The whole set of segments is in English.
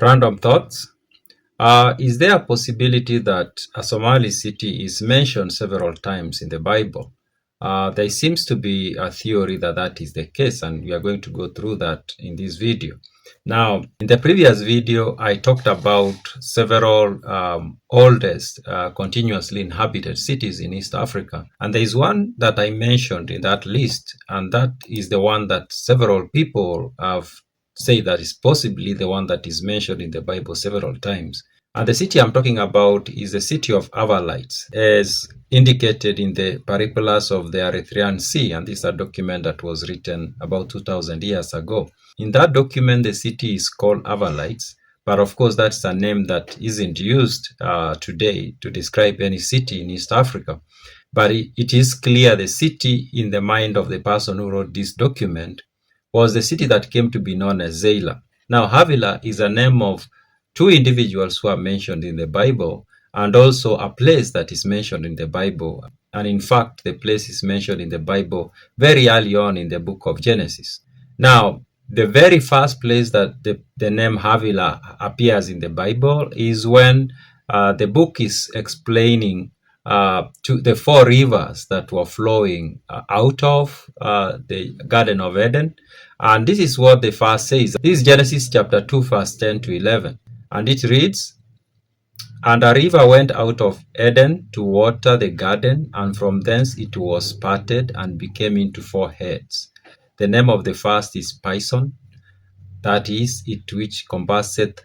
Random thoughts. Is there a possibility that a Somali city is mentioned several times in the Bible? There seems to be a theory that that is the case, and we are going to go through that in this video. Now, in the previous video, I talked about several oldest continuously inhabited cities in East Africa. And there is one that I mentioned in that list, and that is the one that several people have said that is possibly the one that is mentioned in the Bible several times. And the city I'm talking about is the city of Havilah, as indicated in the Periplus of the Erythraean Sea. And this is a document that was written about 2,000 years ago. In that document, the city is called Havilah, but of course, that's a name that isn't used today to describe any city in East Africa. But it is clear the city in the mind of the person who wrote this document was the city that came to be known as Havilah. Now, Havilah is a name of two individuals who are mentioned in the Bible, and also a place that is mentioned in the Bible. And in fact, the place is mentioned in the Bible very early on in the book of Genesis. Now, the very first place that the name Havilah appears in the Bible is when the book is explaining to the four rivers that were flowing out of the Garden of Eden. And this is what the verse says. This is Genesis chapter 2, verse 10 to 11. And it reads, "And a river went out of Eden to water the garden, and from thence it was parted and became into four heads. The name of the first is Pison, that is, it which compasseth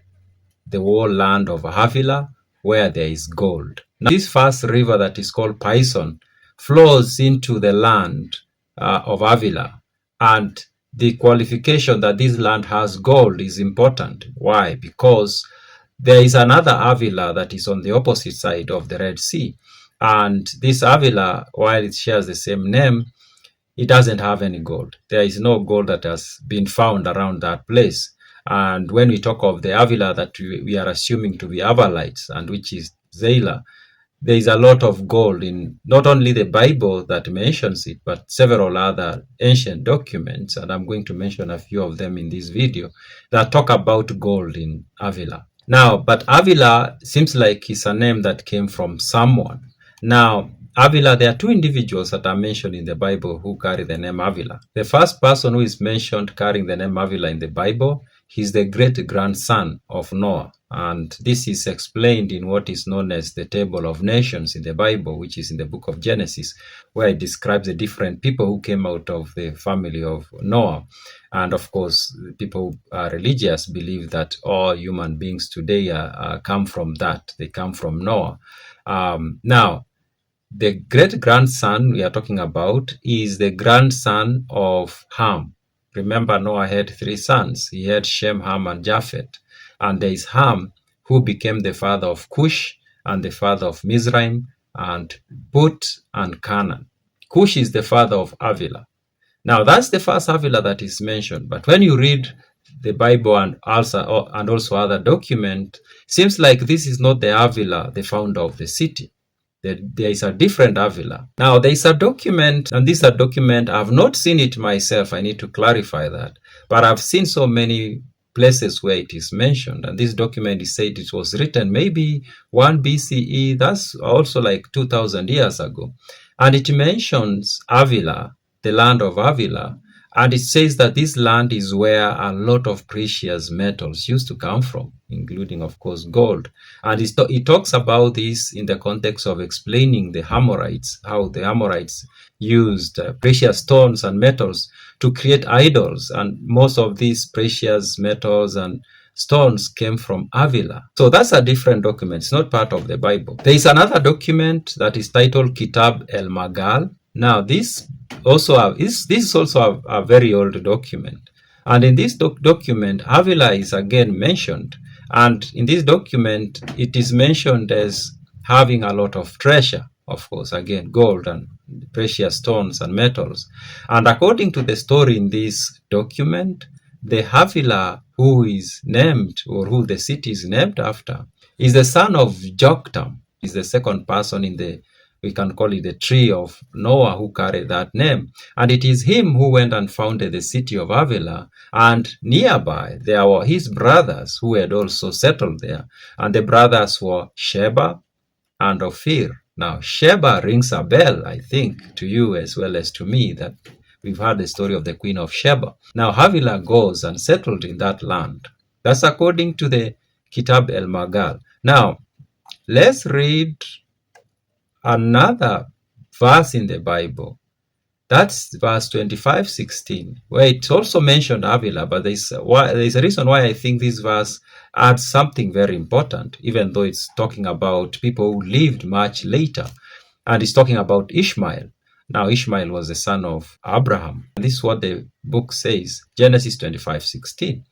the whole land of Havilah, where there is gold." Now, this first river that is called Pison flows into the land of Havilah, and the qualification that this land has gold is important. Why? Because there is another Havilah that is on the opposite side of the Red Sea, and this Havilah, while it shares the same name, it doesn't have any gold. There is no gold that has been found around that place. And when we talk of the Havilah that we are assuming to be Havilites, and which is Havilah, there is a lot of gold in not only the Bible that mentions it, but several other ancient documents, and I'm going to mention a few of them in this video, that talk about gold in Havilah. Now, but Havilah seems like it's a name that came from someone. Now, Havilah, there are two individuals that are mentioned in the Bible who carry the name Havilah. The first person who is mentioned carrying the name Havilah in the Bible, he's the great-grandson of Noah. And this is explained in what is known as the Table of Nations in the Bible, which is in the book of Genesis, where it describes the different people who came out of the family of Noah. And of course, people who are religious believe that all human beings today come from that. They come from Noah. Now, the great-grandson we are talking about is the grandson of Ham. Remember, Noah had three sons. He had Shem, Ham, and Japheth. And there is Ham, who became the father of Cush and the father of Mizraim and Put and Canaan. Cush is the father of Havilah. Now, that's the first Havilah that is mentioned. But when you read the Bible and also other documents, seems like this is not the Havilah, the founder of the city. There is a different Havilah. Now, there is a document, and this is a document, I've not seen it myself, I need to clarify that, but I've seen so many places where it is mentioned, and this document is said it was written maybe 1 BCE, that's also like 2,000 years ago, and it mentions Havilah, the land of Havilah, and it says that this land is where a lot of precious metals used to come from, including, of course, gold. And it talks about this in the context of explaining the Amorites, how the Amorites used precious stones and metals to create idols. And most of these precious metals and stones came from Havilah. So that's a different document. It's not part of the Bible. There is another document that is titled Kitab El Magal. Now, this is also a very old document. And in this document, Havilah is again mentioned. And in this document, it is mentioned as having a lot of treasure, of course, again, gold and precious stones and metals. And according to the story in this document, the Havilah who is named, or who the city is named after, is the son of Joktan, is the second person in the we can call it the tree of Noah, who carried that name. And it is him who went and founded the city of Havilah. And nearby, there were his brothers who had also settled there. And the brothers were Sheba and Ophir. Now, Sheba rings a bell, I think, to you as well as to me, that we've heard the story of the Queen of Sheba. Now, Havilah goes and settled in that land. That's according to the Kitab el-Magal. Now, let's read another verse in the Bible. That's verse 25:16, where it's also mentioned Havilah, but there's a reason why I think this verse adds something very important, even though it's talking about people who lived much later, and it's talking about Ishmael. Now, Ishmael was the son of Abraham. And this is what the book says, Genesis 25:16.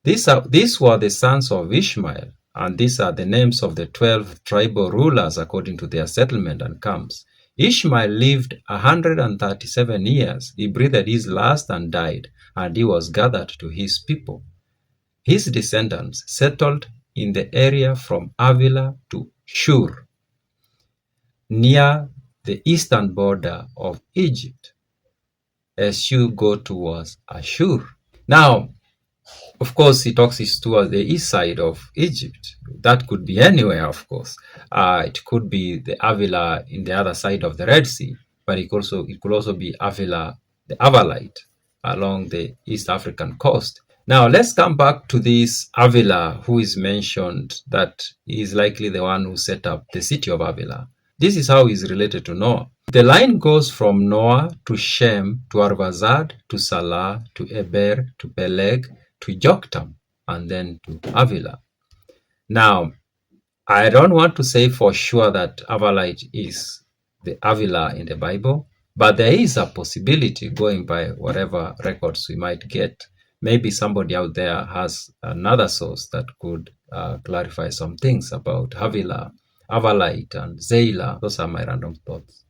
These were the sons of Ishmael, and these are the names of the 12 tribal rulers according to their settlement and camps. Ishmael lived 137 years. He breathed his last and died, and he was gathered to his people. His descendants settled in the area from Havilah to Shur, near the eastern border of Egypt, as you go towards Ashur. Now, of course, he talks is towards the east side of Egypt. That could be anywhere, of course. It could be the Havilah in the other side of the Red Sea, but it could also be Havilah, the Havilite, along the East African coast. Now, let's come back to this Havilah who is mentioned, that he is likely the one who set up the city of Havilah. This is how he's related to Noah. The line goes from Noah to Shem, to Arvazad, to Salah, to Eber, to Peleg, to Joktam, and then to Havilah. Now, I don't want to say for sure that Havilite is the Havilah in the Bible, but there is a possibility, going by whatever records we might get. Maybe somebody out there has another source that could clarify some things about Havilah, Havilite, and Zayla. Those are my random thoughts.